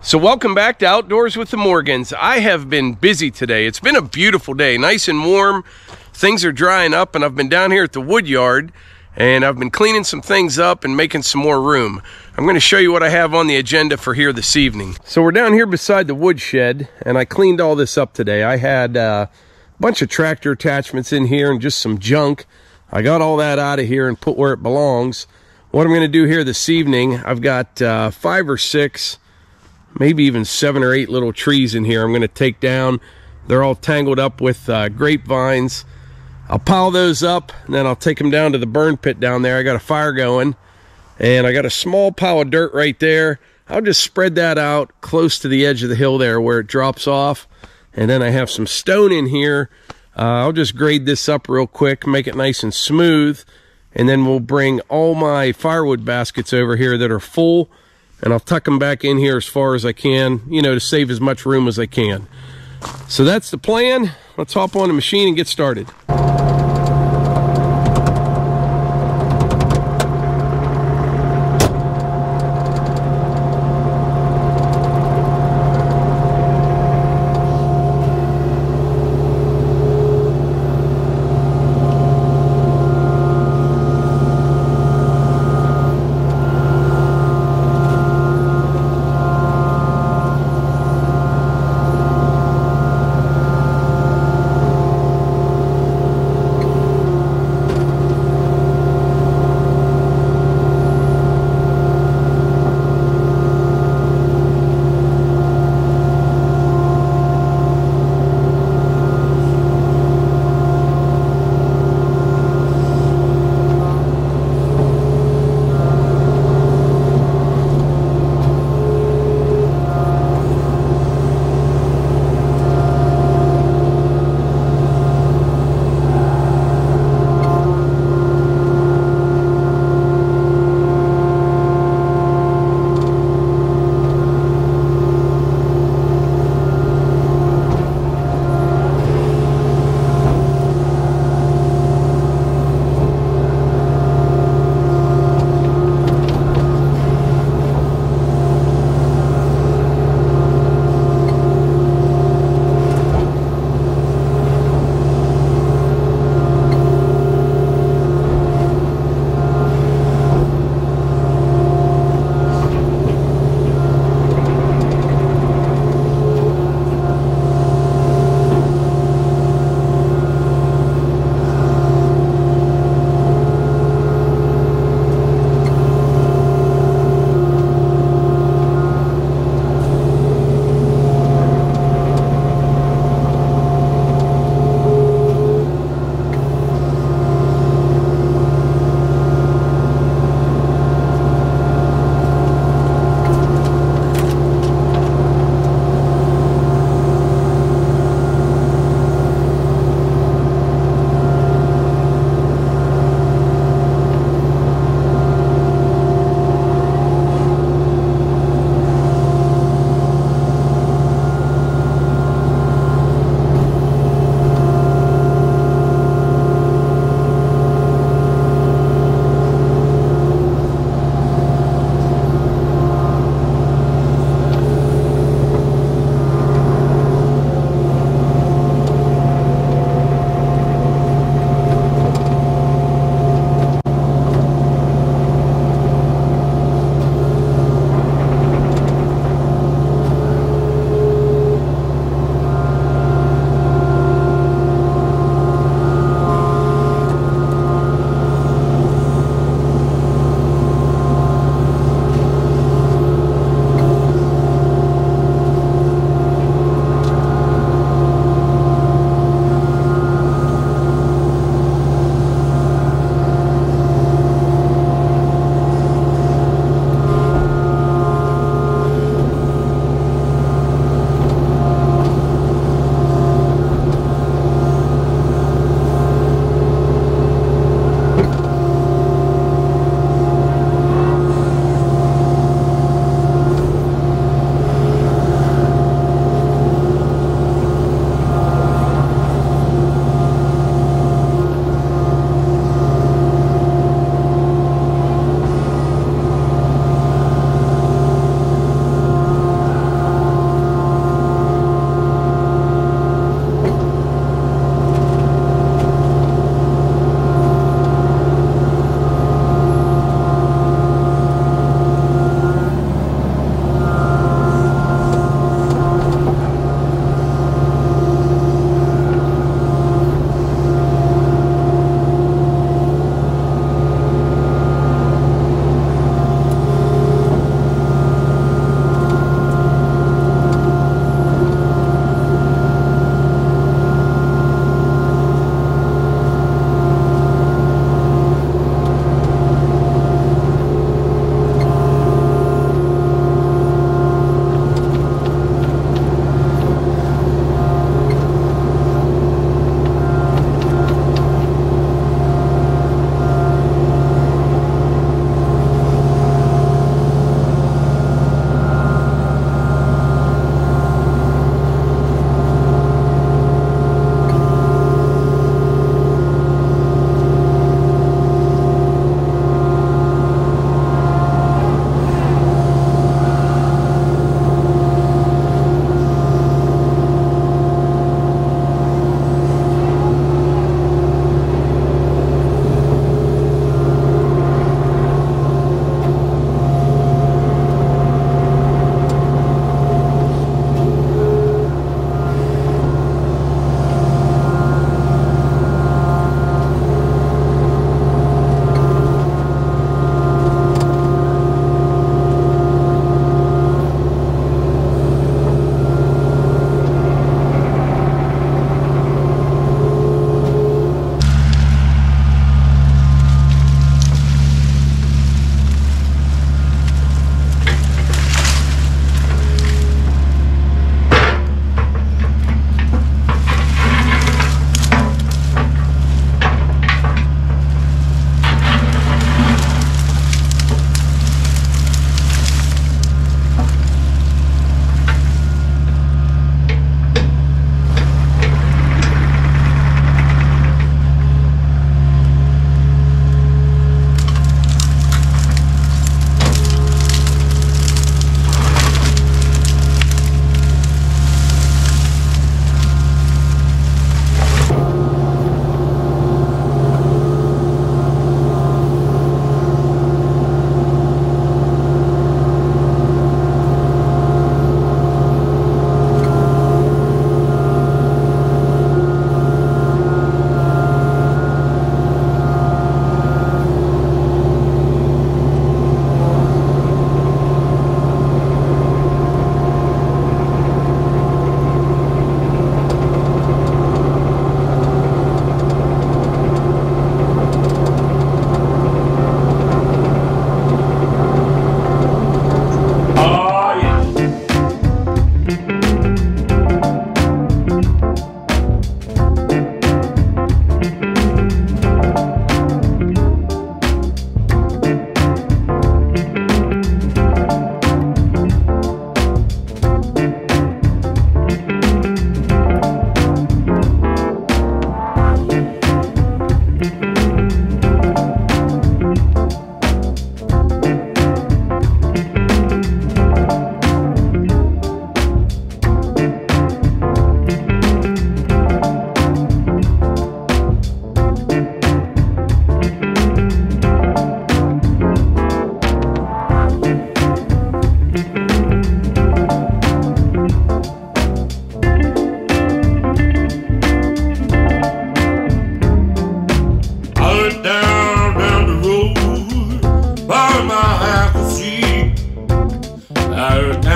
So welcome back to Outdoors with the Morgans. I have been busy today. It's been a beautiful day, nice and warm. Things are drying up, and I've been down here at the wood yard, and I've been cleaning some things up and making some more room. I'm going to show you what I have on the agenda for here this evening. So we're down here beside the wood shed, and I cleaned all this up today. I had a bunch of tractor attachments in here and just some junk. I got all that out of here and put where it belongs. What I'm going to do here this evening, I've got 5 or 6, maybe even 7 or 8 little trees in here I'm going to take down. They're all tangled up with grapevines. I'll pile those up, and then I'll take them down to the burn pit down there. I got a fire going, and I got a small pile of dirt right there. I'll just spread that out close to the edge of the hill there where it drops off. And then I have some stone in here. I'll just grade this up real quick, make it nice and smooth, and then we'll bring all my firewood baskets over here that are full, and I'll tuck them back in here as far as I can, you know, to save as much room as I can. So that's the plan. Let's hop on the machine and get started.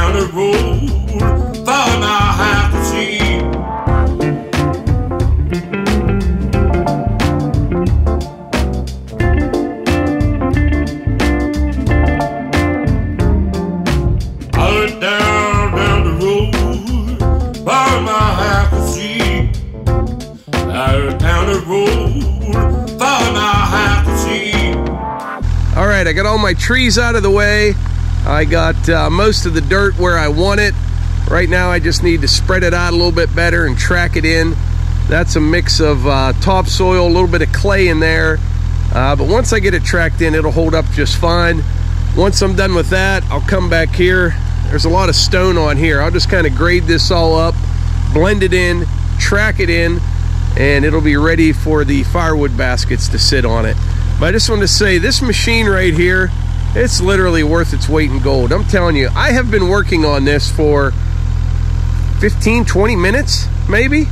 down the road, thought I have to see. Down the road, thought I have to see. Down the road, thought I have to see. All right, I got all my trees out of the way. I got most of the dirt where I want it. Right now I just need to spread it out a little bit better and track it in. That's a mix of topsoil, a little bit of clay in there. But once I get it tracked in, it'll hold up just fine. Once I'm done with that, I'll come back here. There's a lot of stone on here. I'll just kind of grade this all up, blend it in, track it in, and it'll be ready for the firewood baskets to sit on it. But I just want to say, this machine right here, it's literally worth its weight in gold. I'm telling you, I have been working on this for 15, 20 minutes, maybe,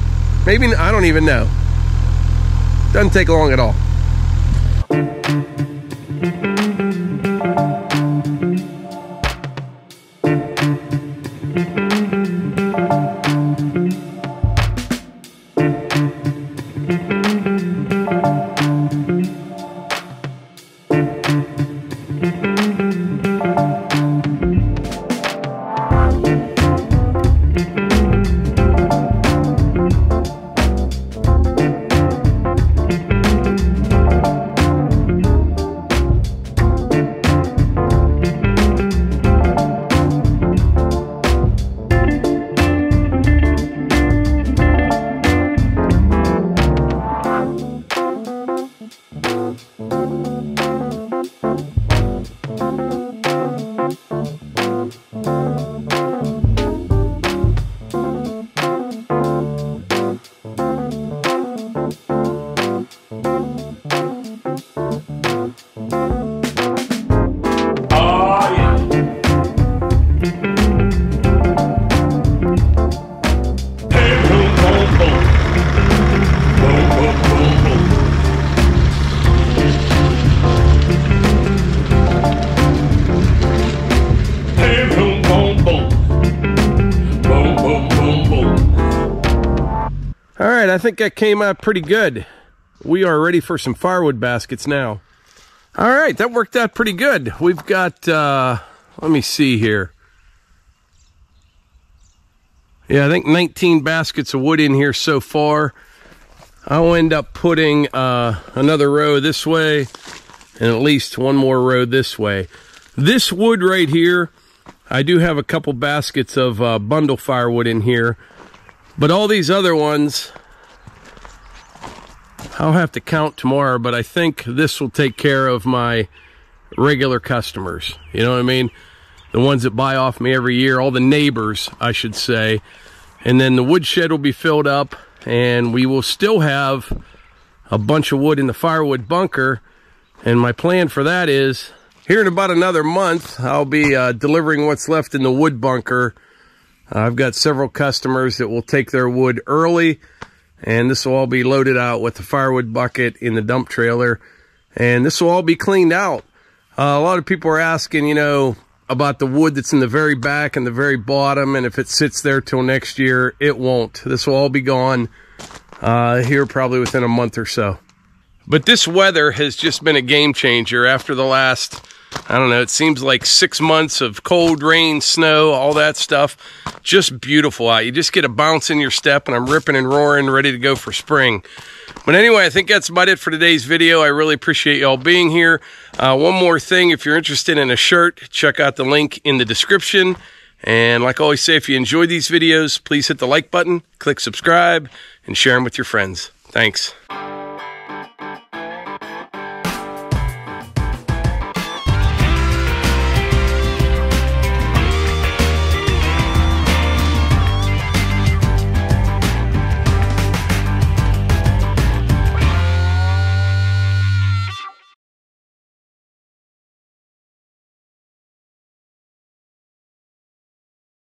I don't even know. Doesn't take long at all. I think that came out pretty good. We are ready for some firewood baskets now. All right, that worked out pretty good. We've got, let me see here. Yeah, I think 19 baskets of wood in here so far. I'll end up putting another row this way and at least one more row this way. This wood right here, I do have a couple baskets of bundle firewood in here, but all these other ones, I'll have to count tomorrow, but I think this will take care of my regular customers. You know what I mean? The ones that buy off me every year, all the neighbors, I should say. And then the woodshed will be filled up, and we will still have a bunch of wood in the firewood bunker. And my plan for that is, here in about another month, I'll be delivering what's left in the wood bunker. I've got several customers that will take their wood early, and this will all be loaded out with the firewood bucket in the dump trailer, and this will all be cleaned out. A lot of people are asking, you know, about the wood that's in the very back and the very bottom, and if it sits there till next year. It won't. This will all be gone here probably within a month or so. But this weather has just been a game changer after the last, I don't know, it seems like 6 months of cold, rain, snow, all that stuff. Just beautiful out. You just get a bounce in your step, and I'm ripping and roaring, ready to go for spring. But anyway, I think that's about it for today's video. I really appreciate y'all being here. One more thing, if you're interested in a shirt, check out the link in the description. And like I always say, if you enjoy these videos, please hit the like button, click subscribe, and share them with your friends. Thanks.